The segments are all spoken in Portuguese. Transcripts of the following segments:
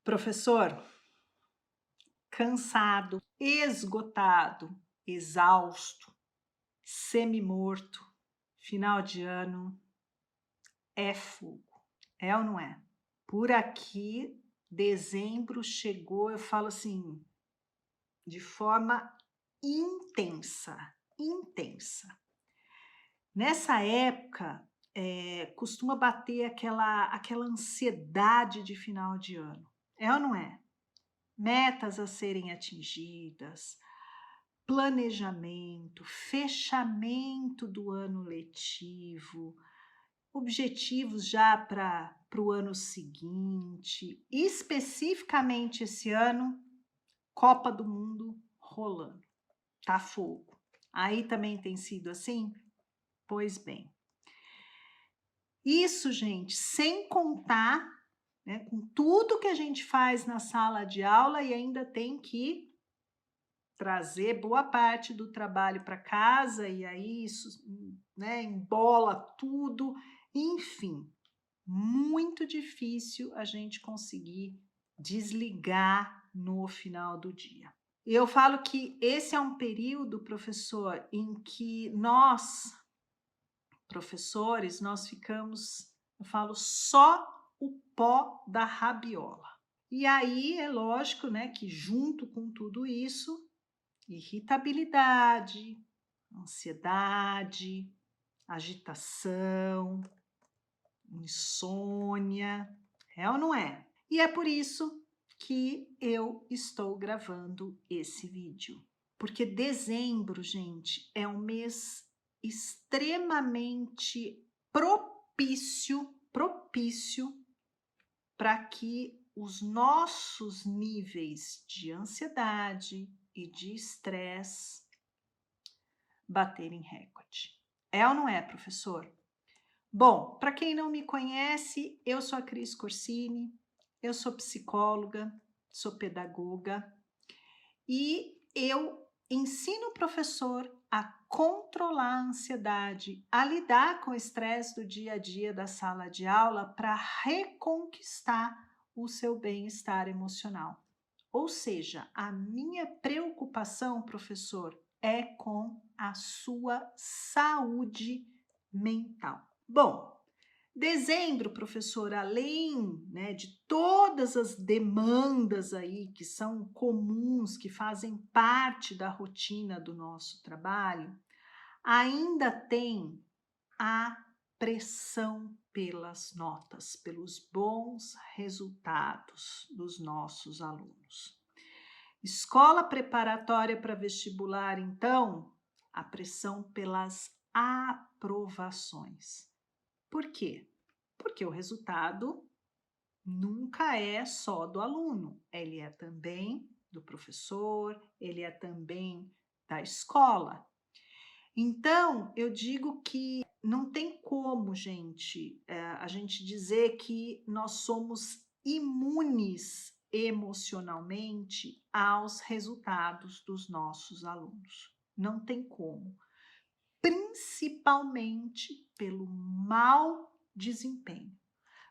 Professor, cansado, esgotado, exausto, semi-morto, final de ano é fogo. É ou não é? Por aqui, dezembro chegou, eu falo assim, de forma intensa, intensa. Nessa época, costuma bater aquela ansiedade de final de ano. É ou não é? Metas a serem atingidas, planejamento, fechamento do ano letivo, objetivos já para o ano seguinte, especificamente esse ano, Copa do Mundo rolando, tá fogo. Aí também tem sido assim? Pois bem. Isso, gente, sem contar, né, com tudo que a gente faz na sala de aula e ainda tem que trazer boa parte do trabalho para casa e aí isso, né, embola tudo, enfim, muito difícil a gente conseguir desligar no final do dia. Eu falo que esse é um período, professor, em que nós, professores, nós ficamos, eu falo, só o pó da rabiola. E aí é lógico, né, que junto com tudo isso, irritabilidade, ansiedade, agitação, insônia, é ou não é? E é por isso que eu estou gravando esse vídeo. Porque dezembro, gente, é um mês extremamente propício para que os nossos níveis de ansiedade e de estresse baterem recorde. É ou não é, professor? Bom, para quem não me conhece, eu sou a Cris Corsini, eu sou psicóloga, sou pedagoga e eu ensino o professor a controlar a ansiedade, a lidar com o estresse do dia a dia da sala de aula para reconquistar o seu bem-estar emocional. Ou seja, a minha preocupação, professor, é com a sua saúde mental. Bom, dezembro, professor, além, né, de todas as demandas aí que são comuns, que fazem parte da rotina do nosso trabalho, ainda tem a pressão pelas notas, pelos bons resultados dos nossos alunos. Escola preparatória para vestibular, então, a pressão pelas aprovações. Por quê? Porque o resultado nunca é só do aluno, ele é também do professor, ele é também da escola. Então, eu digo que não tem como, gente, a gente dizer que nós somos imunes emocionalmente aos resultados dos nossos alunos. Não tem como. Principalmente pelo mau desempenho.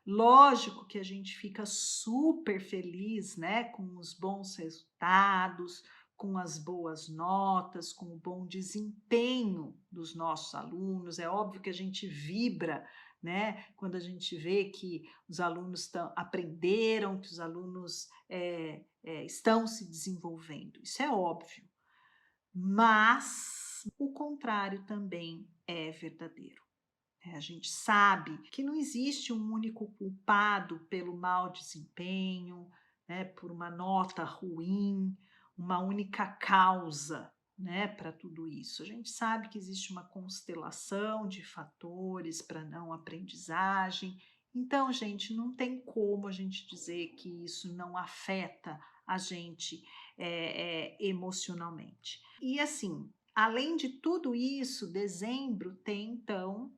Lógico que a gente fica super feliz, né, com os bons resultados, com as boas notas, com o bom desempenho dos nossos alunos. É óbvio que a gente vibra, né, quando a gente vê que os alunos aprenderam, que os alunos estão se desenvolvendo. Isso é óbvio. Mas o contrário também é verdadeiro. A gente sabe que não existe um único culpado pelo mau desempenho, né, por uma nota ruim, uma única causa, né, para tudo isso. A gente sabe que existe uma constelação de fatores para não aprendizagem. Então, gente, não tem como a gente dizer que isso não afeta a gente emocionalmente. E assim, além de tudo isso, dezembro tem então,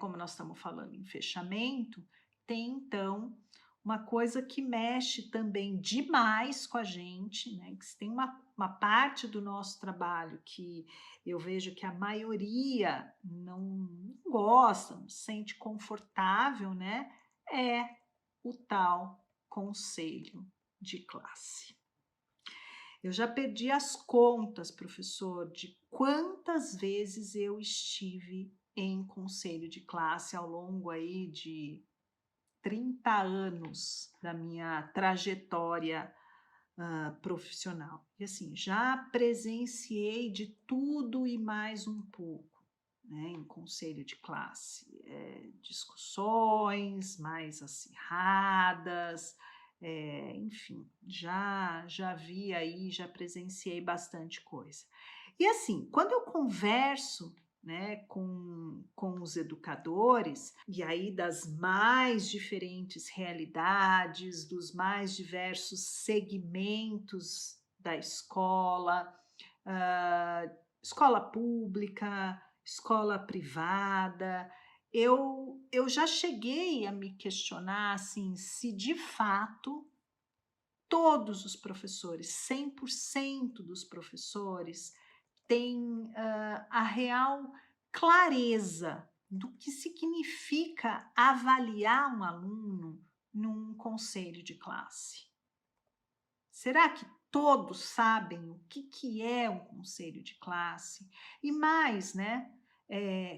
como nós estamos falando em fechamento, tem então uma coisa que mexe também demais com a gente, né? Que se tem uma parte do nosso trabalho que eu vejo que a maioria não gosta, não se sente confortável, né? É o tal conselho de classe. Eu já perdi as contas, professor, de quantas vezes eu estive em conselho de classe ao longo aí de 30 anos da minha trajetória profissional. E assim, já presenciei de tudo e mais um pouco, né, em conselho de classe. Discussões mais acirradas, enfim, já vi aí, já presenciei bastante coisa. E assim, quando eu converso, né, com os educadores, e aí das mais diferentes realidades, dos mais diversos segmentos da escola, ah, escola pública, escola privada, eu já cheguei a me questionar assim, se de fato todos os professores, 100% dos professores, têm a real clareza do que significa avaliar um aluno num conselho de classe. Será que todos sabem o que é um conselho de classe? E mais, né?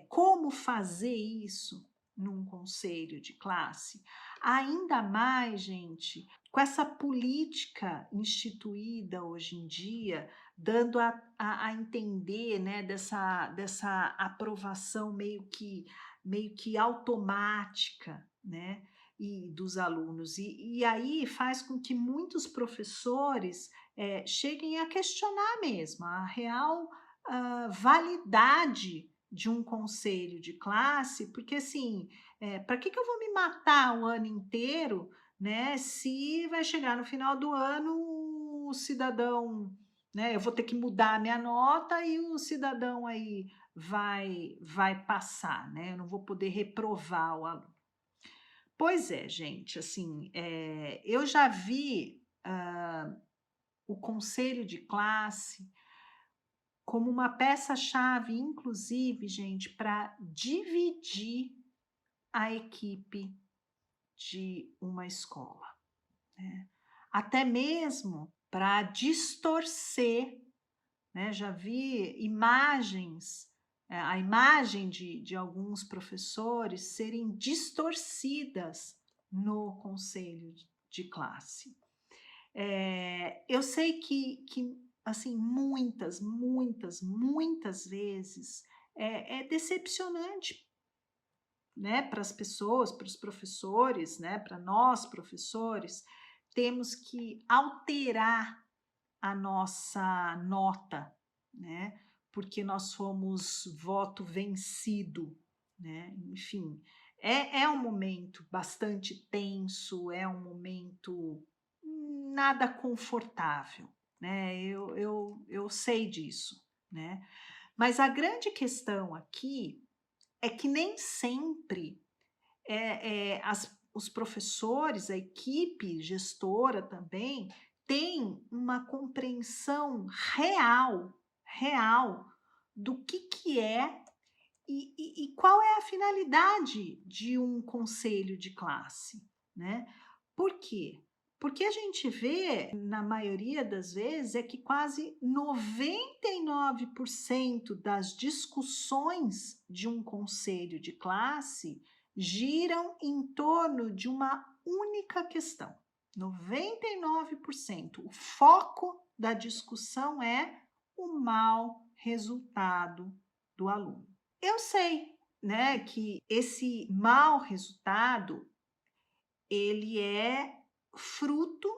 Como fazer isso num conselho de classe? Ainda mais, gente, com essa política instituída hoje em dia, dando a entender, né, dessa aprovação meio que automática, né? E dos alunos. E aí faz com que muitos professores cheguem a questionar mesmo a real validade de um conselho de classe, porque assim, para que eu vou me matar o ano inteiro, né, se vai chegar no final do ano o cidadão, né, eu vou ter que mudar a minha nota e o cidadão aí vai passar, né, eu não vou poder reprovar o aluno. Pois é, gente, assim, eu já vi, o conselho de classe como uma peça-chave, inclusive, gente, para dividir a equipe de uma escola, né. Até mesmo para distorcer, né, já vi imagens, a imagem de alguns professores serem distorcidas no conselho de classe. Eu sei que, assim, muitas vezes é decepcionante, né, para as pessoas, para os professores, né, para nós professores, temos que alterar a nossa nota, né, porque nós fomos voto vencido, né, enfim. É um momento bastante tenso, é um momento nada confortável, né, eu sei disso, né. Mas a grande questão aqui é que nem sempre os professores, a equipe gestora também, tem uma compreensão real do que é e qual é a finalidade de um conselho de classe, né? Por quê? Porque a gente vê, na maioria das vezes, é que quase 99% das discussões de um conselho de classe giram em torno de uma única questão. 99%. O foco da discussão é o mau resultado do aluno. Eu sei, né, que esse mau resultado, ele é fruto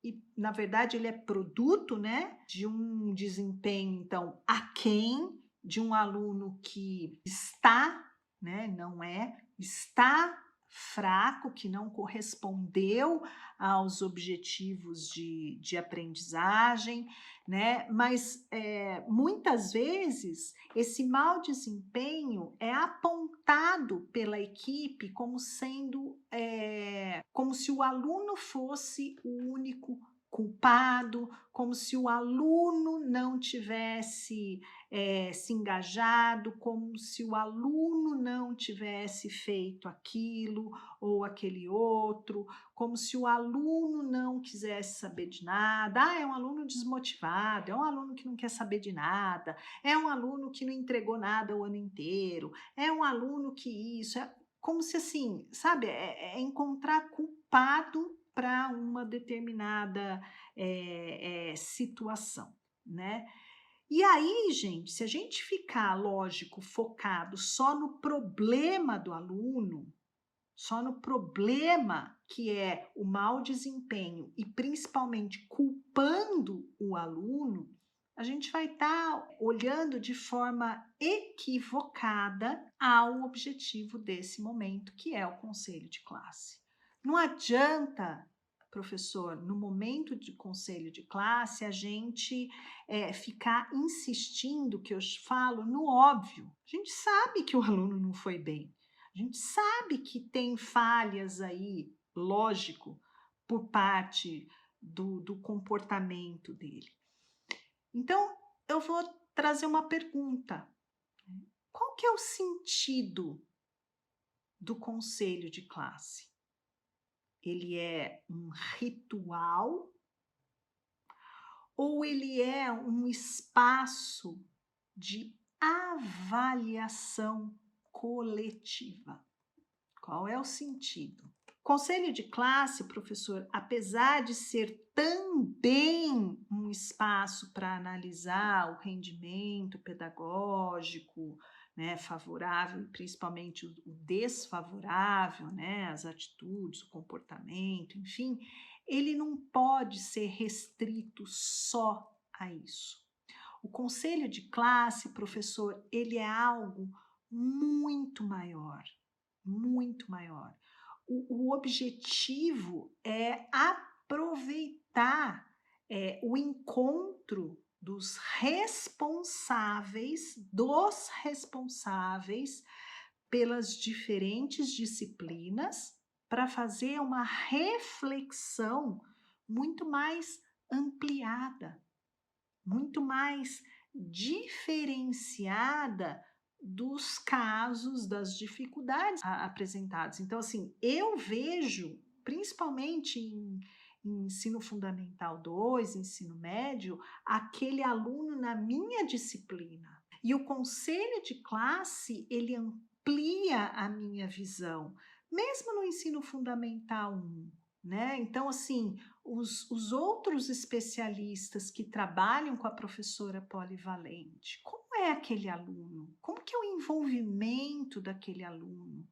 e, na verdade, ele é produto, né, de um desempenho, então, aquém de um aluno que está, né, não é, está fraco, que não correspondeu aos objetivos de aprendizagem, né, mas muitas vezes esse mau desempenho é apontado pela equipe como sendo como se o aluno fosse o único culpado, como se o aluno não tivesse se engajado, como se o aluno não tivesse feito aquilo ou aquele outro, como se o aluno não quisesse saber de nada. Ah, é um aluno desmotivado, é um aluno que não quer saber de nada, é um aluno que não entregou nada o ano inteiro, é um aluno que isso, é como se assim, sabe, é encontrar culpado para uma determinada situação, né? E aí, gente, se a gente ficar, lógico, focado só no problema do aluno, só no problema que é o mau desempenho e principalmente culpando o aluno, a gente vai estar olhando de forma equivocada ao objetivo desse momento, que é o conselho de classe. Não adianta, professor, no momento de conselho de classe, a gente ficar insistindo, que eu falo, no óbvio. A gente sabe que o aluno não foi bem. A gente sabe que tem falhas aí, lógico, por parte do comportamento dele. Então, eu vou trazer uma pergunta. Qual que é o sentido do conselho de classe? Ele é um ritual ou ele é um espaço de avaliação coletiva? Qual é o sentido? Conselho de classe, professor, apesar de ser também um espaço para analisar o rendimento pedagógico, né, favorável e principalmente o desfavorável, né, as atitudes, o comportamento, enfim, ele não pode ser restrito só a isso. O conselho de classe, professor, ele é algo muito maior, muito maior. O objetivo é aproveitar o encontro dos responsáveis pelas diferentes disciplinas para fazer uma reflexão muito mais ampliada, muito mais diferenciada dos casos, das dificuldades apresentadas. Então, assim, eu vejo, principalmente em ensino fundamental 2, ensino médio, aquele aluno na minha disciplina. E o conselho de classe, ele amplia a minha visão, mesmo no ensino fundamental 1, né? Então, assim, os outros especialistas que trabalham com a professora polivalente, como é aquele aluno? Como que é o envolvimento daquele aluno?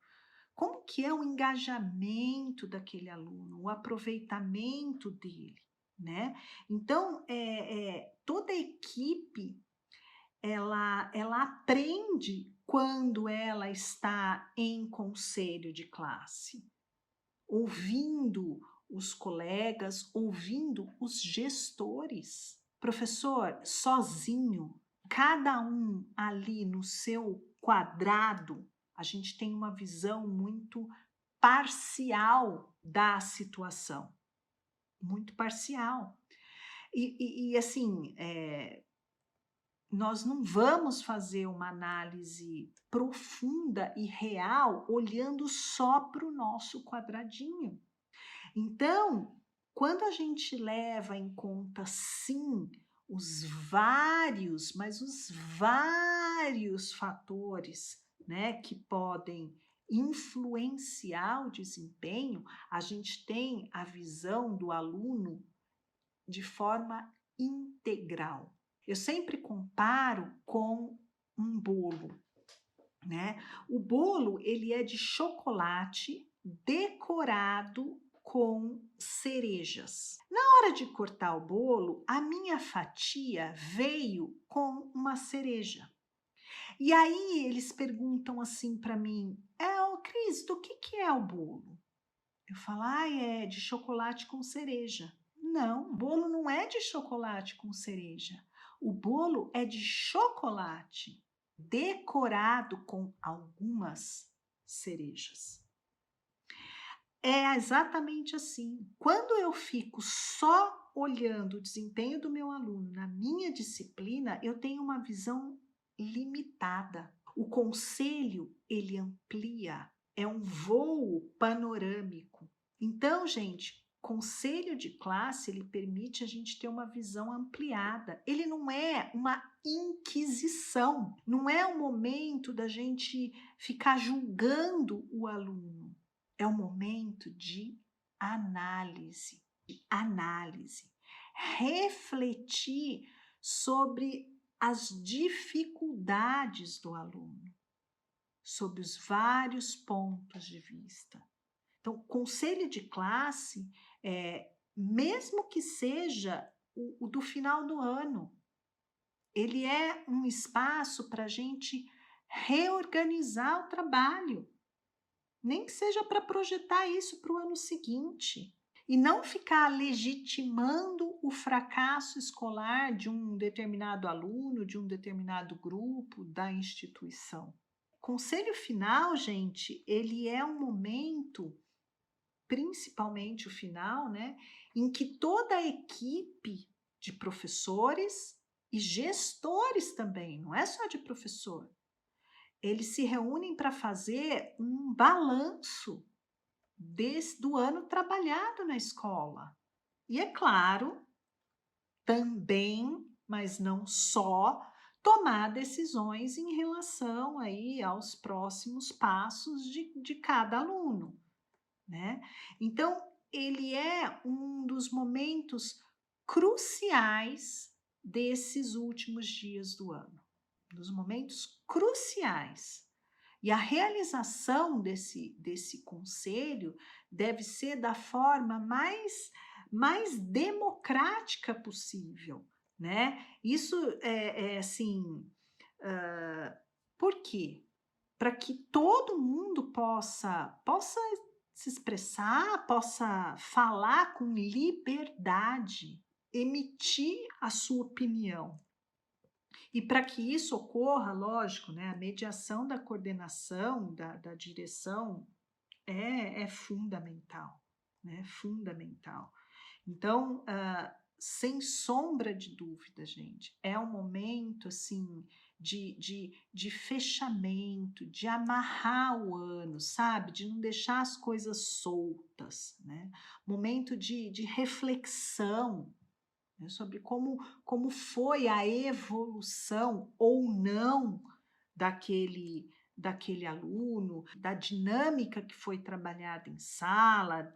Como que é o engajamento daquele aluno, o aproveitamento dele, né? Então, toda a equipe, ela aprende quando ela está em conselho de classe, ouvindo os colegas, ouvindo os gestores. Professor, sozinho, cada um ali no seu quadrado, a gente tem uma visão muito parcial da situação, muito parcial. E assim, nós não vamos fazer uma análise profunda e real olhando só para o nosso quadradinho. Então, quando a gente leva em conta, sim, os vários fatores, né, que podem influenciar o desempenho, a gente tem a visão do aluno de forma integral. Eu sempre comparo com um bolo, né? O bolo, ele é de chocolate decorado com cerejas. Na hora de cortar o bolo, a minha fatia veio com uma cereja. E aí eles perguntam assim para mim: ô Cris, do que é o bolo? Eu falo: é de chocolate com cereja. Não, o bolo não é de chocolate com cereja. O bolo é de chocolate decorado com algumas cerejas. É exatamente assim. Quando eu fico só olhando o desempenho do meu aluno na minha disciplina, eu tenho uma visão limitada. O conselho, ele amplia, é um voo panorâmico. Então, gente, conselho de classe, ele permite a gente ter uma visão ampliada. Ele não é uma inquisição, não é o momento da gente ficar julgando o aluno. É um momento de análise, refletir sobre as dificuldades do aluno, sobre os vários pontos de vista. Então, conselho de classe, mesmo que seja o do final do ano, ele é um espaço para a gente reorganizar o trabalho, nem que seja para projetar isso para o ano seguinte. E não ficar legitimando o fracasso escolar de um determinado aluno, de um determinado grupo, da instituição. Conselho final, gente, ele é um momento, principalmente o final, né, em que toda a equipe de professores e gestores também, não é só de professor, eles se reúnem para fazer um balanço do ano trabalhado na escola. E é claro, também, mas não só, tomar decisões em relação aí aos próximos passos de cada aluno, né? Então, ele é um dos momentos cruciais desses últimos dias do ano, dos momentos cruciais. E a realização desse conselho deve ser da forma mais democrática possível, né? Isso é assim, por quê? Para que todo mundo possa se expressar, possa falar com liberdade, emitir a sua opinião. E para que isso ocorra, lógico, né, a mediação da coordenação, da direção é fundamental, né, fundamental. Então, sem sombra de dúvida, gente, é um momento assim de fechamento, de amarrar o ano, sabe? De não deixar as coisas soltas, né? Momento de reflexão, né, sobre como foi a evolução ou não daquele aluno, da dinâmica que foi trabalhada em sala,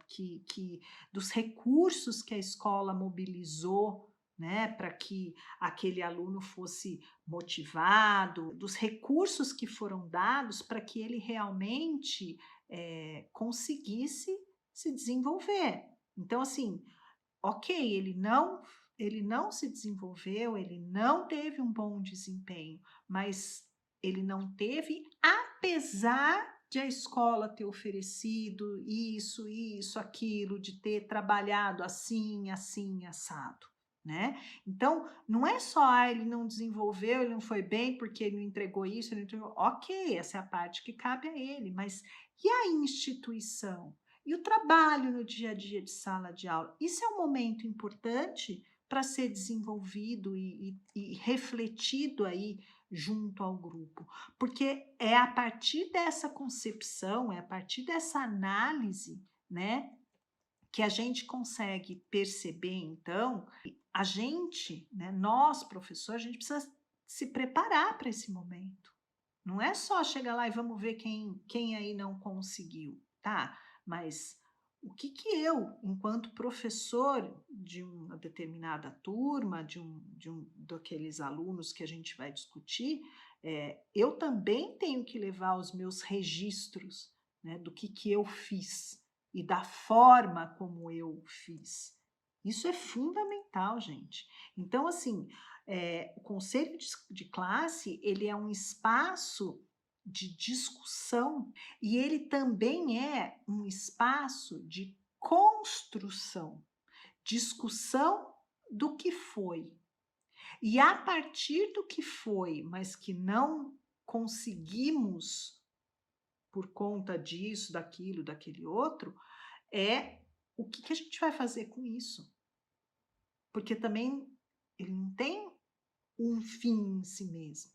dos recursos que a escola mobilizou, né, para que aquele aluno fosse motivado, dos recursos que foram dados para que ele realmente conseguisse se desenvolver. Então, assim, ok, ele não se desenvolveu, ele não teve um bom desempenho, mas ele não teve, apesar de a escola ter oferecido isso, aquilo, de ter trabalhado assim, assim, assado, né? Então, não é só, ele não desenvolveu, ele não foi bem porque ele não entregou isso, ele não entregou. Ok, essa é a parte que cabe a ele, mas e a instituição? E o trabalho no dia a dia de sala de aula? Isso é um momento importante para ser desenvolvido e refletido aí junto ao grupo, porque é a partir dessa concepção, é a partir dessa análise, né, que a gente consegue perceber, então, a gente, né, nós professores, a gente precisa se preparar para esse momento. Não é só chegar lá e vamos ver quem aí não conseguiu, tá? Mas o que eu, enquanto professor de uma determinada turma, daqueles alunos que a gente vai discutir, eu também tenho que levar os meus registros, né, do que eu fiz e da forma como eu fiz. Isso é fundamental, gente. Então, assim, o conselho de classe, ele é um espaço de discussão e ele também é um espaço de construção, discussão do que foi. E a partir do que foi, mas que não conseguimos por conta disso, daquilo, daquele outro, é o que a gente vai fazer com isso? porque também ele não tem um fim em si mesmo.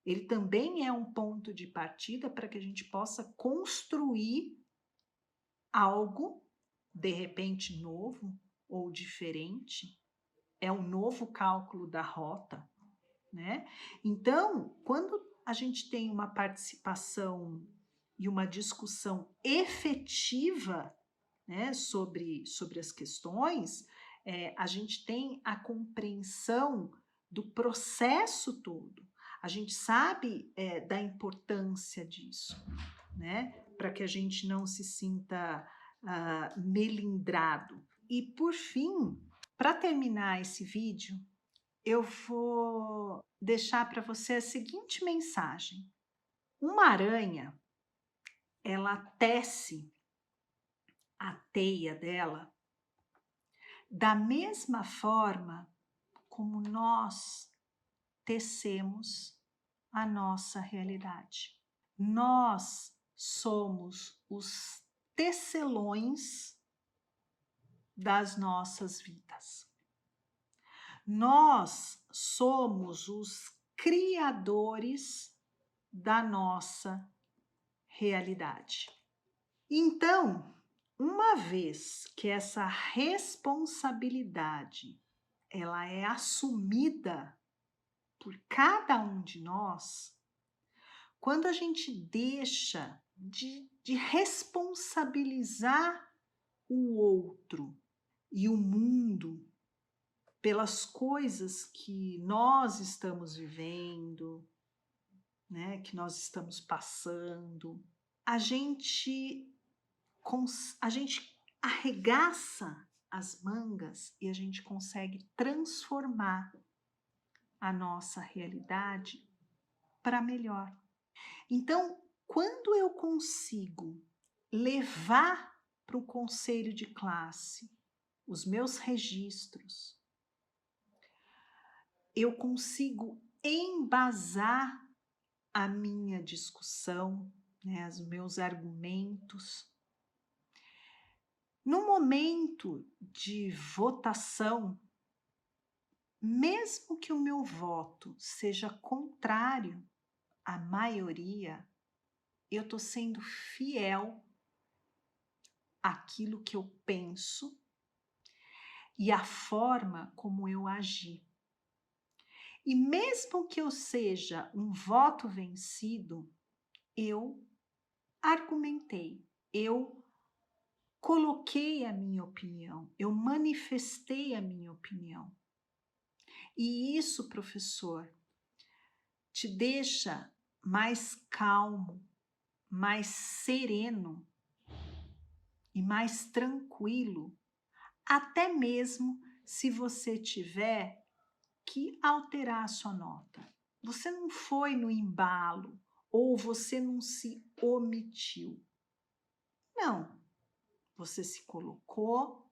Ele também é um ponto de partida para que a gente possa construir algo, de repente novo ou diferente. É um novo cálculo da rota, né? Então, quando a gente tem uma participação e uma discussão efetiva, né, sobre as questões, a gente tem a compreensão do processo todo. A gente sabe, da importância disso, né, para que a gente não se sinta, melindrado. E por fim, para terminar esse vídeo, eu vou deixar para você a seguinte mensagem: uma aranha, ela tece a teia dela da mesma forma como nós tecemos a nossa realidade. Nós somos os tecelões das nossas vidas. Nós somos os criadores da nossa realidade. Então, uma vez que essa responsabilidade ela é assumida por cada um de nós, quando a gente deixa de responsabilizar o outro e o mundo pelas coisas que nós estamos vivendo, né, que nós estamos passando, a gente arregaça as mangas e a gente consegue transformar a nossa realidade para melhor. Então, quando eu consigo levar para o conselho de classe os meus registros, eu consigo embasar a minha discussão, né, os meus argumentos. No momento de votação, mesmo que o meu voto seja contrário à maioria, eu estou sendo fiel àquilo que eu penso e à forma como eu agi. E mesmo que eu seja um voto vencido, eu argumentei, eu coloquei a minha opinião, eu manifestei a minha opinião. E isso, professor, te deixa mais calmo, mais sereno e mais tranquilo, até mesmo se você tiver que alterar a sua nota. Você não foi no embalo ou você não se omitiu. Não, você se colocou,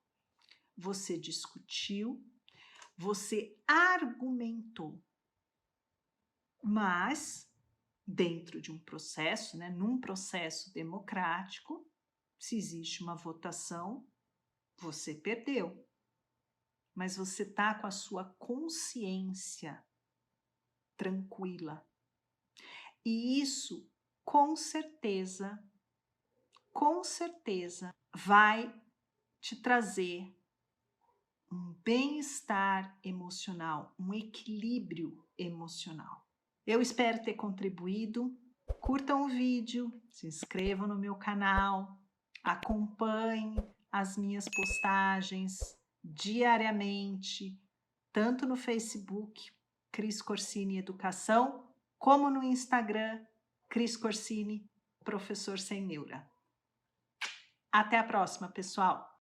você discutiu, você argumentou, mas dentro de um processo, né, num processo democrático, se existe uma votação, você perdeu, mas você está com a sua consciência tranquila. E isso, com certeza, vai te trazer um bem-estar emocional, um equilíbrio emocional. Eu espero ter contribuído. Curtam o vídeo, se inscrevam no meu canal, acompanhem as minhas postagens diariamente, tanto no Facebook, Cris Corsini Educação, como no Instagram, Cris Corsini, Professor Sem Neura. Até a próxima, pessoal!